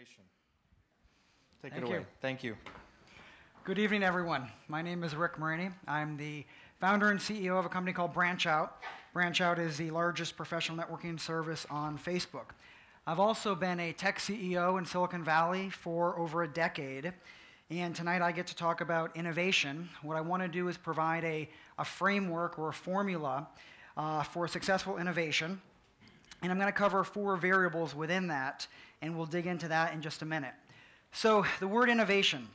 innovation. Take it away. Thank you. Good evening, everyone. My name is Rick Marini. I'm the founder and CEO of a company called Branch Out. Branch Out is the largest professional networking service on Facebook. I've also been a tech CEO in Silicon Valley for over a decade, and tonight I get to talk about innovation. What I want to do is provide a framework or a formula for successful innovation, and I'm going to cover 4 variables within that, and we'll dig into that in just a minute. So the word innovation.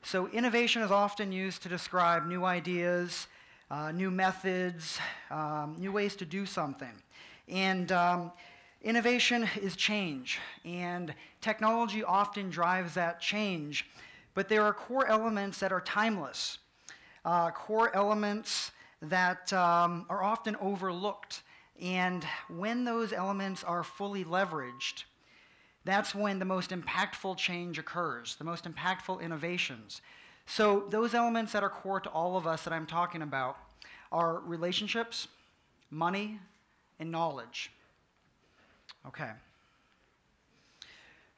So innovation is often used to describe new ideas, new methods, new ways to do something. And innovation is change, and technology often drives that change. But there are core elements that are timeless, core elements that are often overlooked. And when those elements are fully leveraged, that's when the most impactful change occurs, the most impactful innovations. So those elements that are core to all of us that I'm talking about are relationships, money, and knowledge. Okay.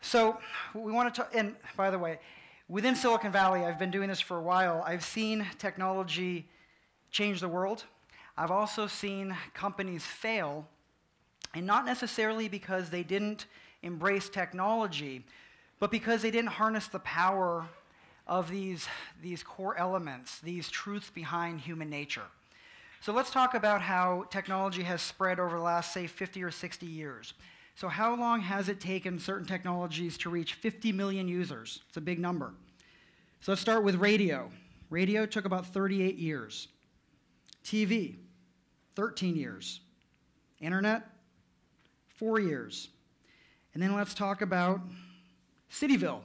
So we want to talk, and by the way, within Silicon Valley, I've been doing this for a while. I've seen technology change the world. I've also seen companies fail, and not necessarily because they didn't embrace technology, but because they didn't harness the power of these core elements, these truths behind human nature. So let's talk about how technology has spread over the last, say, 50 or 60 years. So how long has it taken certain technologies to reach 50 million users? It's a big number. So let's start with radio. Radio took about 38 years. TV, 13 years. Internet, 4 years. And then let's talk about Cityville,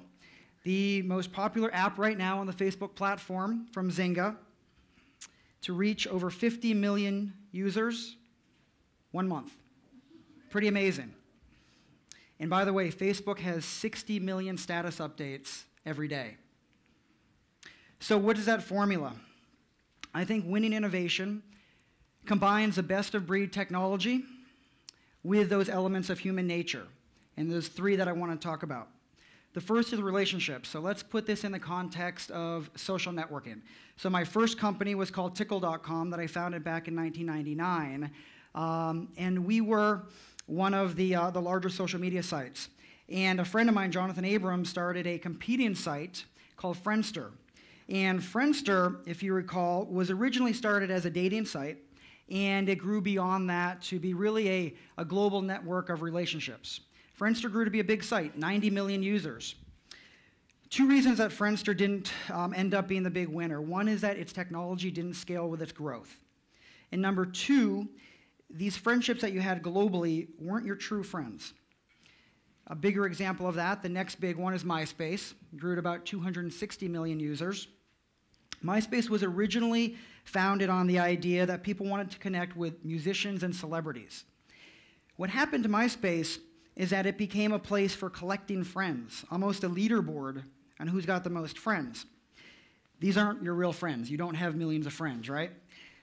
the most popular app right now on the Facebook platform from Zynga, to reach over 50 million users, 1 month. Pretty amazing. And by the way, Facebook has 60 million status updates every day. So what is that formula? I think winning innovation combines the best-of-breed technology with those elements of human nature. And there's 3 that I want to talk about. The first is relationships. So let's put this in the context of social networking. So my first company was called Tickle.com that I founded back in 1999. And we were one of the larger social media sites. And a friend of mine, Jonathan Abrams, started a competing site called Friendster. And Friendster, if you recall, was originally started as a dating site, and it grew beyond that to be really a global network of relationships. Friendster grew to be a big site, 90 million users. 2 reasons that Friendster didn't end up being the big winner. One is that its technology didn't scale with its growth. And number 2, these friendships that you had globally weren't your true friends. A bigger example of that, the next big one is Myspace. It grew to about 260 million users. Myspace was originally founded on the idea that people wanted to connect with musicians and celebrities. What happened to Myspace is that it became a place for collecting friends, almost a leaderboard on who's got the most friends. These aren't your real friends. You don't have millions of friends, right?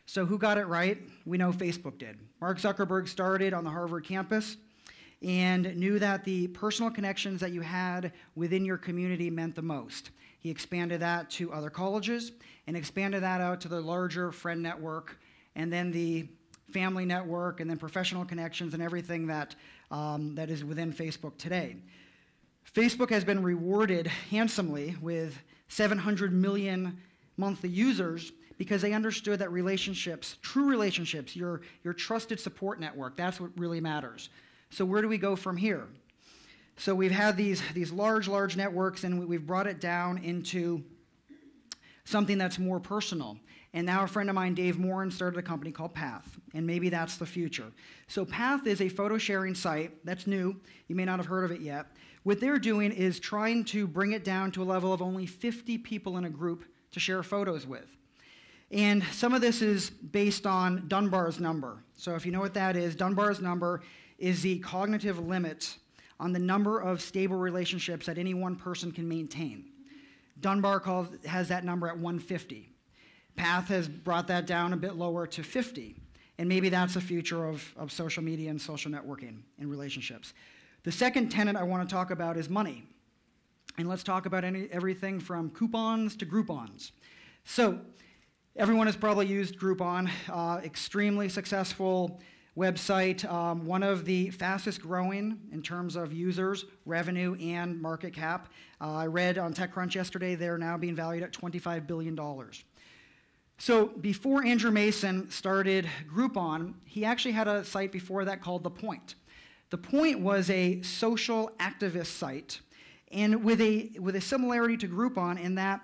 So who got it right? We know Facebook did. Mark Zuckerberg started on the Harvard campus and knew that the personal connections that you had within your community meant the most. He expanded that to other colleges and expanded that out to the larger friend network and then the family network and then professional connections and everything that is within Facebook today. Facebook has been rewarded handsomely with 700 million monthly users because they understood that relationships, true relationships, your trusted support network, that's what really matters. So where do we go from here? So we've had these large networks, and we've brought it down into something that's more personal. And now a friend of mine, Dave Morin, started a company called Path, and maybe that's the future. So Path is a photo-sharing site that's new. You may not have heard of it yet. What they're doing is trying to bring it down to a level of only 50 people in a group to share photos with. And some of this is based on Dunbar's number. So if you know what that is, Dunbar's number is the cognitive limit on the number of stable relationships that any one person can maintain. Dunbar has that number at 150. Path has brought that down a bit lower to 50. And maybe that's the future of social media and social networking and relationships. The second tenet I want to talk about is money. And let's talk about everything from coupons to Groupons. So everyone has probably used Groupon, extremely successful website, one of the fastest growing in terms of users, revenue, and market cap. I read on TechCrunch yesterday they're now being valued at $25 billion. So before Andrew Mason started Groupon, he actually had a site before that called The Point. The Point was a social activist site, and with a similarity to Groupon in that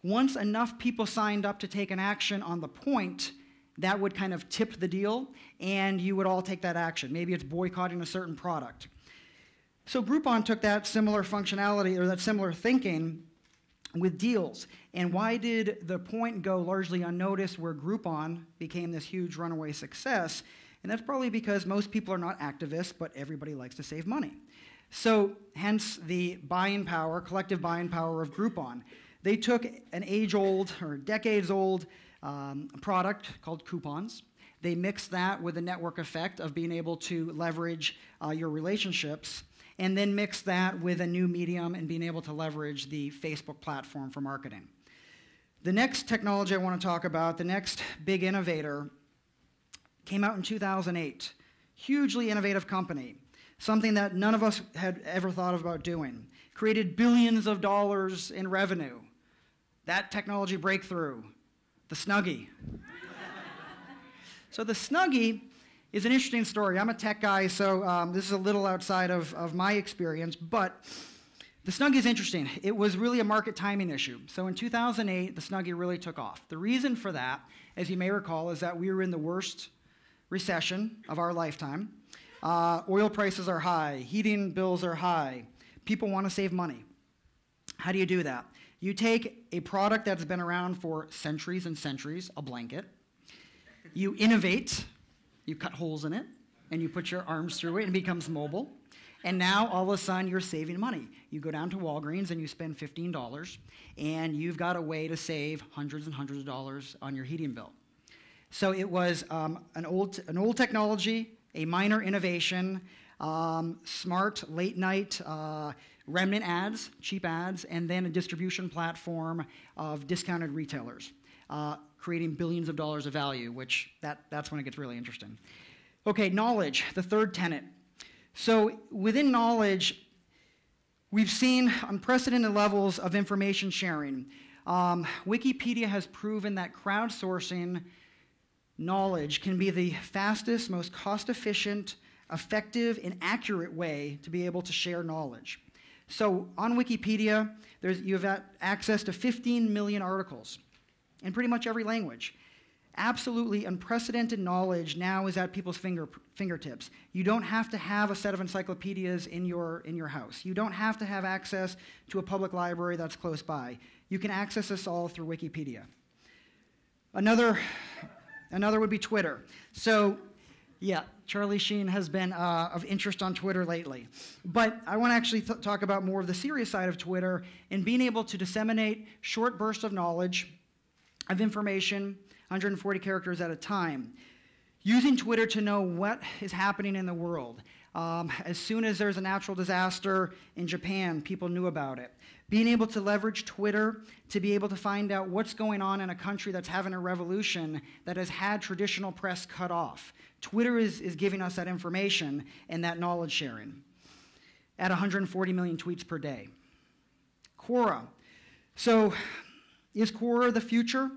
once enough people signed up to take an action on The Point, that would kind of tip the deal, and you would all take that action. Maybe it's boycotting a certain product. So Groupon took that similar functionality, or that similar thinking, with deals. And why did The Point go largely unnoticed where Groupon became this huge runaway success? And that's probably because most people are not activists, but everybody likes to save money. So hence the buying power, collective buying power of Groupon. They took an age-old or decades-old product called coupons. They mixed that with a network effect of being able to leverage your relationships, and then mixed that with a new medium and being able to leverage the Facebook platform for marketing. The next technology I want to talk about, the next big innovator, came out in 2008. Hugely innovative company, something that none of us had ever thought about doing. Created billions of dollars in revenue. That technology breakthrough, the Snuggie. So the Snuggie is an interesting story. I'm a tech guy, so this is a little outside of my experience, but the Snuggie is interesting. It was really a market timing issue. So in 2008, the Snuggie really took off. The reason for that, as you may recall, is that we were in the worst recession of our lifetime. Oil prices are high, heating bills are high, people want to save money. How do you do that? You take a product that's been around for centuries and centuries, a blanket, you innovate, you cut holes in it, and you put your arms through it and it becomes mobile. And now, all of a sudden, you're saving money. You go down to Walgreens and you spend $15, and you've got a way to save hundreds and hundreds of dollars on your heating bill. So it was an old technology, a minor innovation, smart late-night remnant ads, cheap ads, and then a distribution platform of discounted retailers, creating billions of dollars of value, which that's when it gets really interesting. Okay, knowledge, the third tenet. So within knowledge, we've seen unprecedented levels of information sharing. Wikipedia has proven that crowdsourcing knowledge can be the fastest, most cost-efficient, effective, and accurate way to be able to share knowledge. So on Wikipedia, you have access to 15 million articles in pretty much every language. Absolutely unprecedented knowledge now is at people's fingertips. You don't have to have a set of encyclopedias in your house. You don't have to have access to a public library that's close by. You can access this all through Wikipedia. Another would be Twitter. So, yeah, Charlie Sheen has been of interest on Twitter lately. But I want to actually talk about more of the serious side of Twitter and being able to disseminate short bursts of knowledge, of information, 140 characters at a time. Using Twitter to know what is happening in the world. As soon as there's a natural disaster in Japan, people knew about it. Being able to leverage Twitter to be able to find out what's going on in a country that's having a revolution that has had traditional press cut off. Twitter is giving us that information and that knowledge sharing at 140 million tweets per day. Quora. So is Quora the future?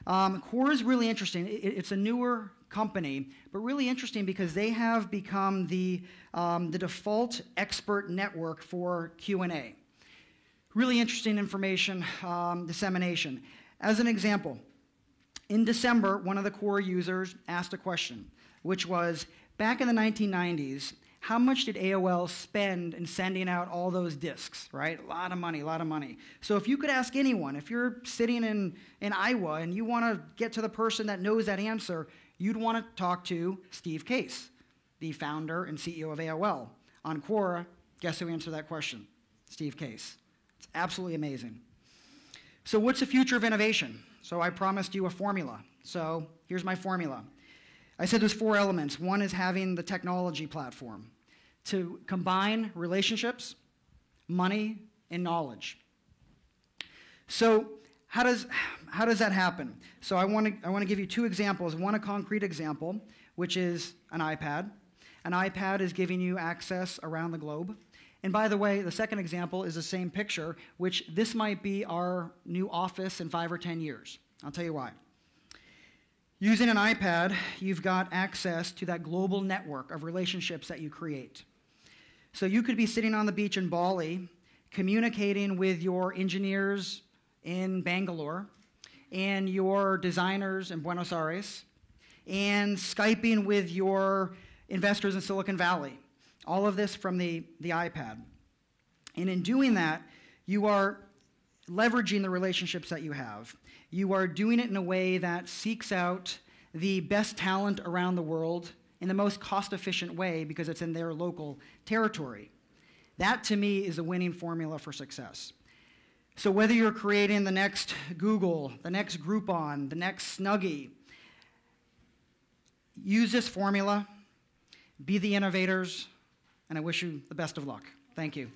Quora is really interesting. It's a newer company, but really interesting because they have become the default expert network for Q&A. Really interesting information dissemination. As an example, in December, one of the Quora users asked a question, which was, back in the 1990s, how much did AOL spend in sending out all those discs, right? A lot of money. So if you could ask anyone, if you're sitting in Iowa and you want to get to the person that knows that answer, you'd want to talk to Steve Case, the founder and CEO of AOL. On Quora, guess who answered that question? Steve Case. It's absolutely amazing. So what's the future of innovation? So I promised you a formula. So here's my formula. I said there's 4 elements. One is having the technology platform to combine relationships, money, in knowledge. So how does that happen? So I want to give you two examples. One, a concrete example, which is an iPad. An iPad is giving you access around the globe. And by the way, the second example is the same picture, which this might be our new office in 5 or 10 years. I'll tell you why. Using an iPad, you've got access to that global network of relationships that you create. So you could be sitting on the beach in Bali, communicating with your engineers in Bangalore, and your designers in Buenos Aires, and Skyping with your investors in Silicon Valley. All of this from the iPad. And in doing that, you are leveraging the relationships that you have. You are doing it in a way that seeks out the best talent around the world in the most cost-efficient way because it's in their local territory. That, to me, is a winning formula for success. So whether you're creating the next Google, the next Groupon, the next Snuggie, use this formula, be the innovators, and I wish you the best of luck. Thank you.